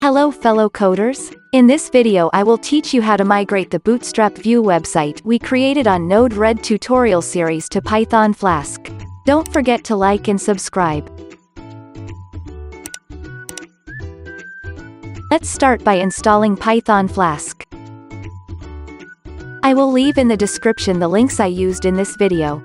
Hello fellow coders! In this video I will teach you how to migrate the Bootstrap Vue website we created on Node-RED tutorial series to Python Flask. Don't forget to like and subscribe. Let's start by installing Python Flask. I will leave in the description the links I used in this video.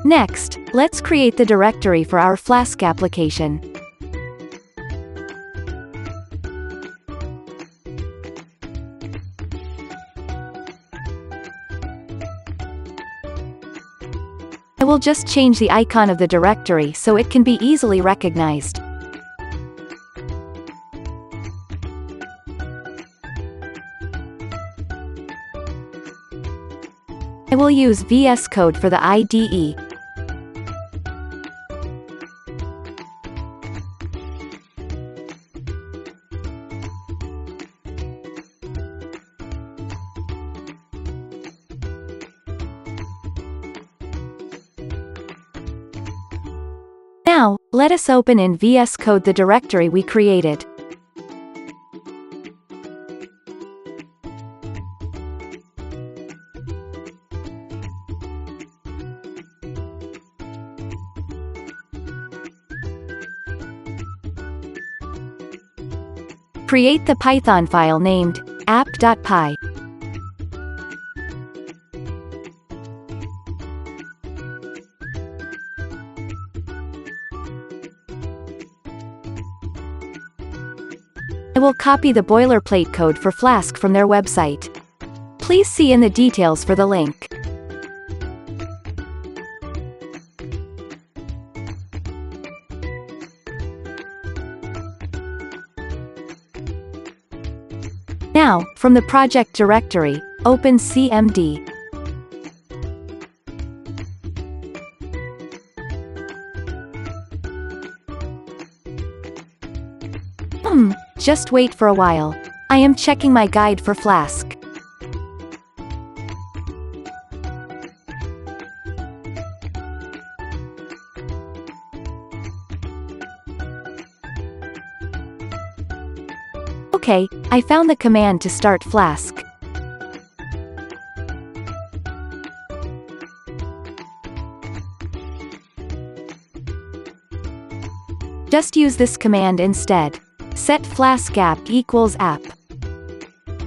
Next, let's create the directory for our Flask application. I will just change the icon of the directory so it can be easily recognized. I will use VS Code for the IDE. Now, let us open in VS Code the directory we created. Create the Python file named app.py. I will copy the boilerplate code for Flask from their website. Please see in the details for the link. Now, from the project directory, open cmd. Just wait for a while. I am checking my guide for Flask. Okay, I found the command to start Flask. Just use this command instead. Set Flask app equals app.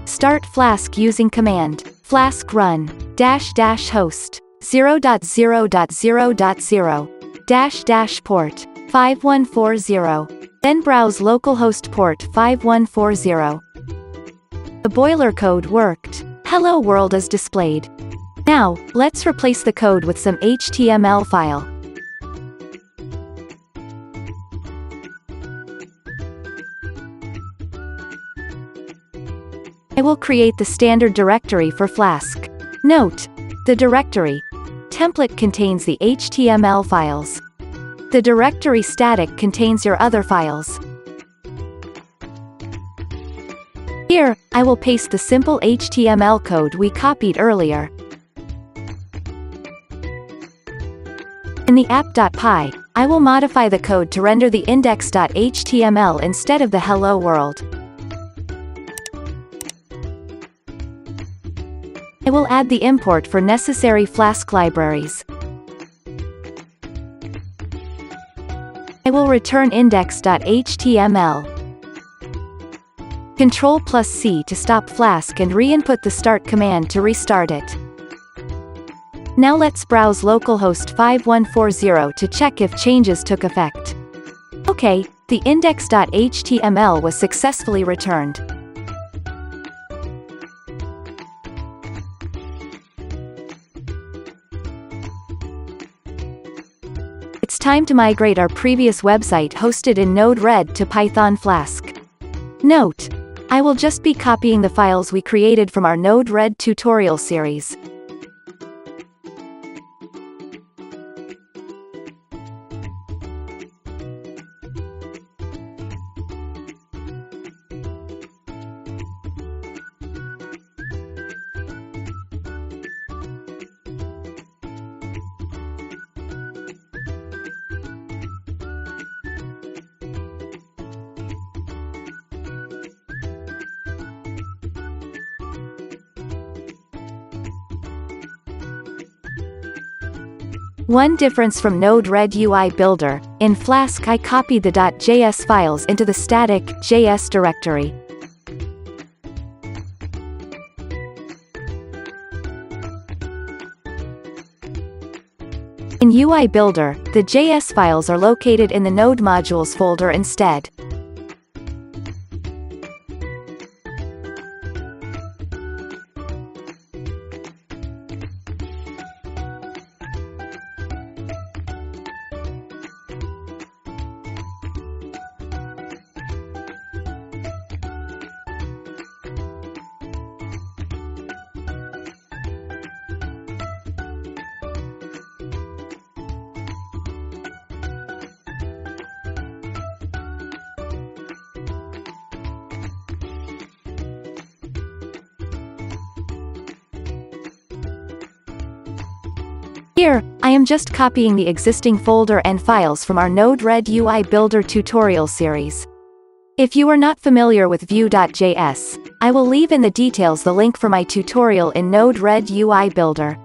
Start Flask using command flask run --host 0.0.0.0 port 5140. Then browse localhost port 5140. The boiler code worked. Hello world is displayed. Now, let's replace the code with some HTML file. I will create the standard directory for Flask. Note: the directory template contains the HTML files. The directory static contains your other files. Here, I will paste the simple HTML code we copied earlier. In the app.py, I will modify the code to render the index.html instead of the hello world. I will add the import for necessary Flask libraries. I will return index.html. Ctrl+C to stop Flask and re-input the start command to restart it. Now let's browse localhost 5140 to check if changes took effect. Okay, the index.html was successfully returned. It's time to migrate our previous website hosted in Node-RED to Python Flask. Note: I will just be copying the files we created from our Node-RED tutorial series. One difference from Node-RED UI Builder, in Flask I copied the .js files into the static .js directory. In UI Builder, the JS files are located in the Node Modules folder instead. Here, I am just copying the existing folder and files from our Node-RED UI Builder tutorial series. If you are not familiar with Vue.js, I will leave in the details the link for my tutorial in Node-RED UI Builder.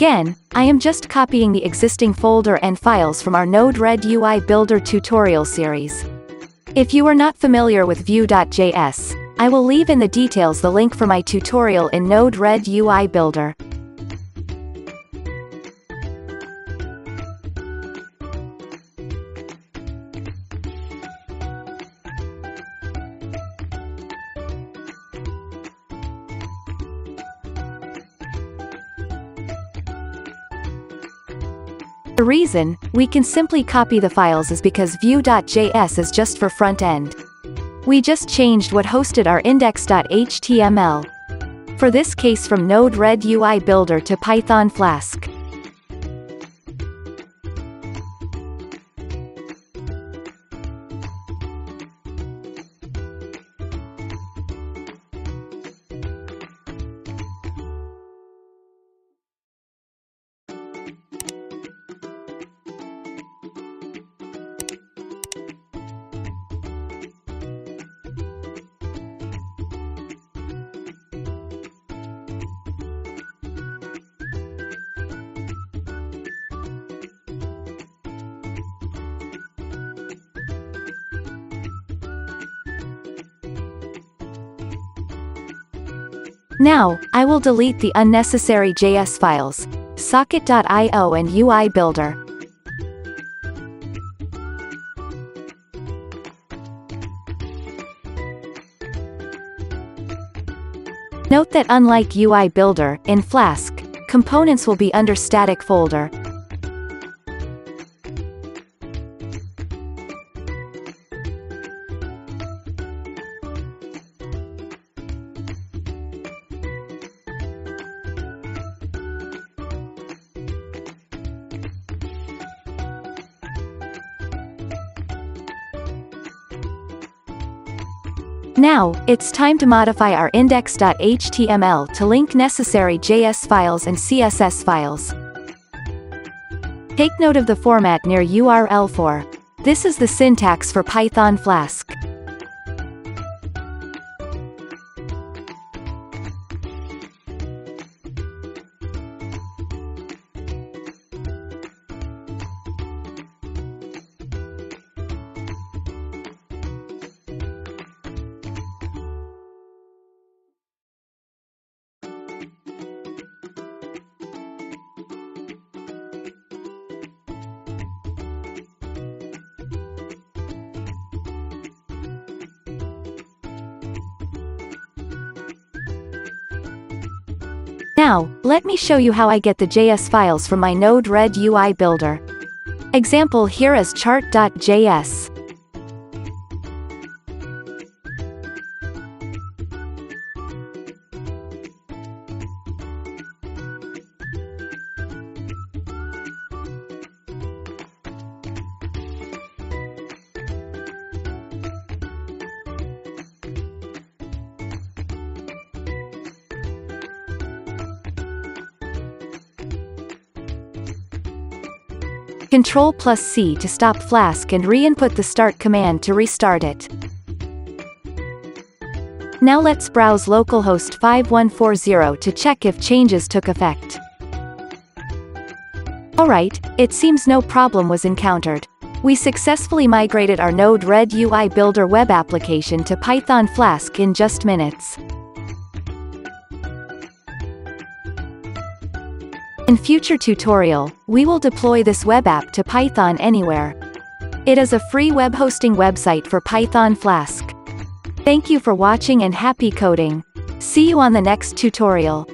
Again, I am just copying the existing folder and files from our Node-RED UI Builder tutorial series. If you are not familiar with Vue.js, I will leave in the details the link for my tutorial in Node-RED UI Builder. The reason we can simply copy the files is because Vue.js is just for front end. We just changed what hosted our index.html. For this case from Node-RED UI Builder to Python Flask. Now, I will delete the unnecessary JS files, socket.io and UI Builder. Note that unlike UI Builder, in Flask, components will be under static folder. Now, it's time to modify our index.html to link necessary JS files and CSS files. Take note of the format near URL for. This is the syntax for Python Flask. Now, let me show you how I get the JS files from my Node-RED UI builder. Example here is chart.js. Ctrl+C to stop Flask and re-input the start command to restart it. Now let's browse localhost 5140 to check if changes took effect. Alright, it seems no problem was encountered. We successfully migrated our Node-RED UI Builder web application to Python Flask in just minutes. In future tutorial, we will deploy this web app to Python anywhere. It is a free web hosting website for Python Flask. Thank you for watching and happy coding. See you on the next tutorial.